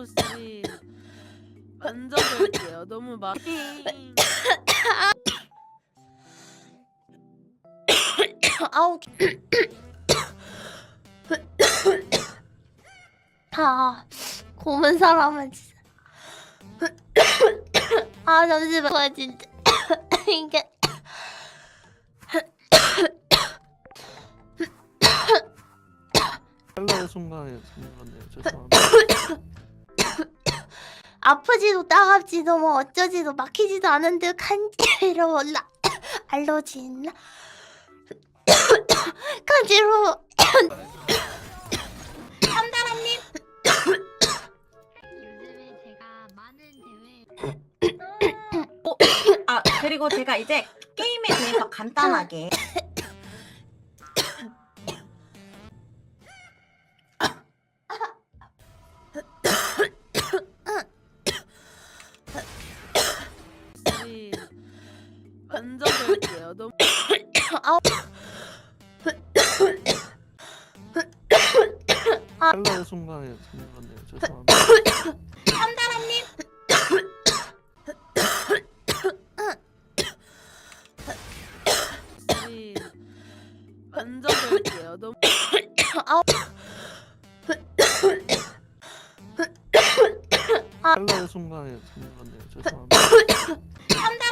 혹시 앉아볼게요. 너무 많이. 아우. 아, 고문 사람은 진짜. 아, 잠시만, 진짜. 이게. 헬라의 순간에 생각났네요. 죄송합니다. 아프지도 따갑지도 뭐 어쩌지도 막히지도 않은데 간지러 올라. 알러지 있나? 간지러. 삼다라님. 요즘에 제가 많은 대회 아 그리고 제가 이제 게임에 대해서 간단하게 혹시 앉아볼게요. 너무. 헬라의 순간에 생각났네요. 죄송합니다. 삼다라님. 혹시 앉아볼게요. 너무. 헬라의 순간에 생각났네요. 죄송합니다. 삼다라님.